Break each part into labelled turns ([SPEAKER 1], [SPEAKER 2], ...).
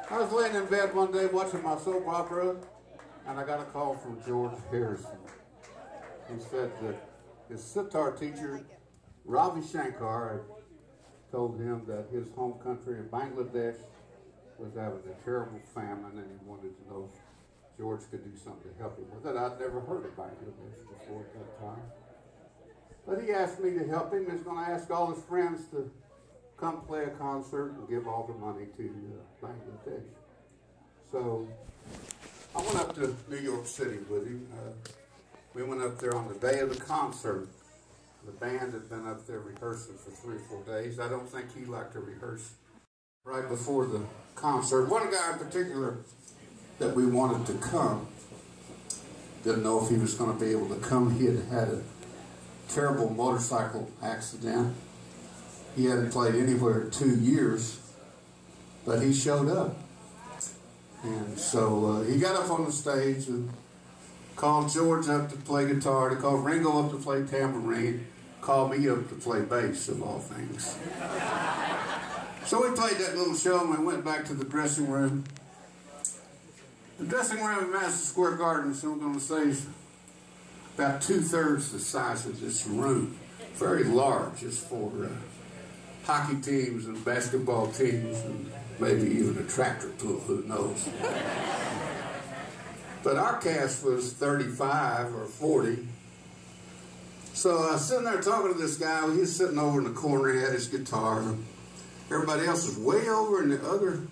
[SPEAKER 1] I was laying in bed one day watching my soap opera, and I got a call from George Harrison. He said that his sitar teacher, Ravi Shankar, had told him that his home country in Bangladesh was having a terrible famine, and he wanted to know if George could do something to help him with it. I'd never heard of Bangladesh before at that time. But he asked me to help him. He's going to ask all his friends to come play a concert and give all the money to Bangladesh. So I went up to New York City with him. We went up there on the day of the concert. The band had been up there rehearsing for 3 or 4 days. I don't think he liked to rehearse right before the concert. One guy in particular that we wanted to come didn't know if he was going to be able to come. He had had a terrible motorcycle accident. He hadn't played anywhere in 2 years, but he showed up. And so he got up on the stage and called George up to play guitar. He called Ringo up to play tambourine. Called me up to play bass, of all things. So we played that little show and we went back to the dressing room. The dressing room in Madison Square Garden, so I'm going to say, is about 2/3 the size of this room. Very large. It's for hockey teams and basketball teams and maybe even a tractor pull, who knows. But our cast was 35 or 40. So I was sitting there talking to this guy. He was sitting over in the corner. He had his guitar. Everybody else was way over in the other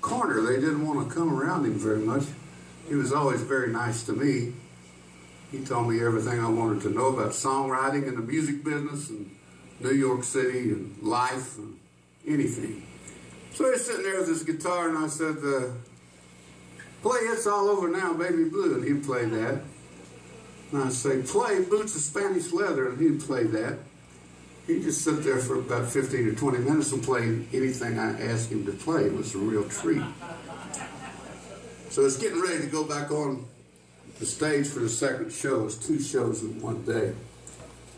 [SPEAKER 1] corner. They didn't want to come around him very much. He was always very nice to me. He told me everything I wanted to know about songwriting and the music business and New York City and life and anything. So he was sitting there with his guitar, and I said, play It's All Over Now, Baby Blue, and he'd play that. And I'd say, play Boots of Spanish Leather, and he'd play that. He'd just sit there for about 15 or 20 minutes and play anything I asked him to play. It was a real treat. So it's getting ready to go back on the stage for the second show. It's 2 shows in one day.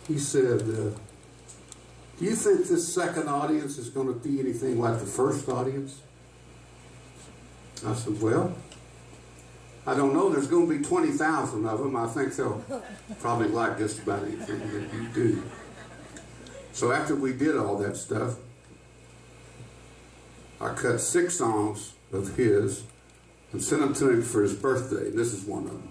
[SPEAKER 1] He said, do you think this second audience is going to be anything like the first audience? I said, well, I don't know. There's going to be 20,000 of them. I think they'll probably like just about anything that you do. So after we did all that stuff, I cut 6 songs of his and sent them to him for his birthday. This is one of them.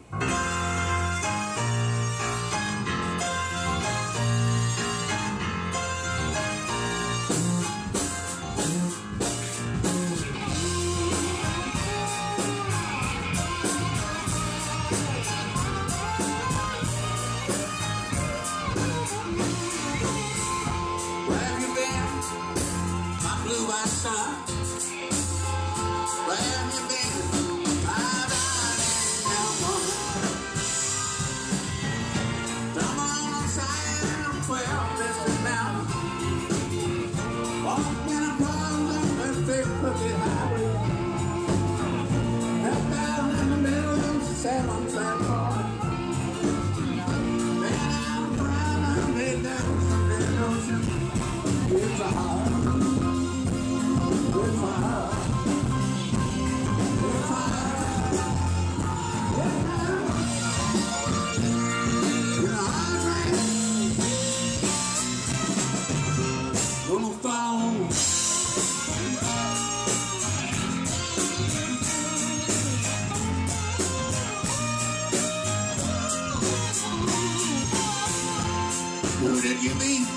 [SPEAKER 2] Who did you meet,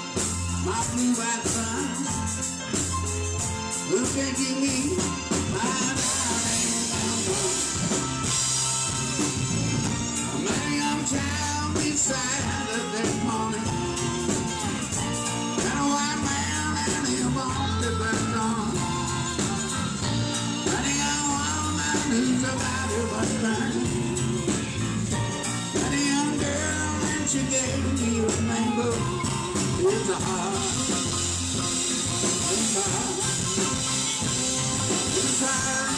[SPEAKER 2] my blue-eyed son? Who did you meet, my darling number? A man, young child beside her this morning, and a white man and he wanted that dawn. And a young woman whose about her was burning, and a young girl, and she gave me a mango. It's a heart, it's a heart, it's a heart.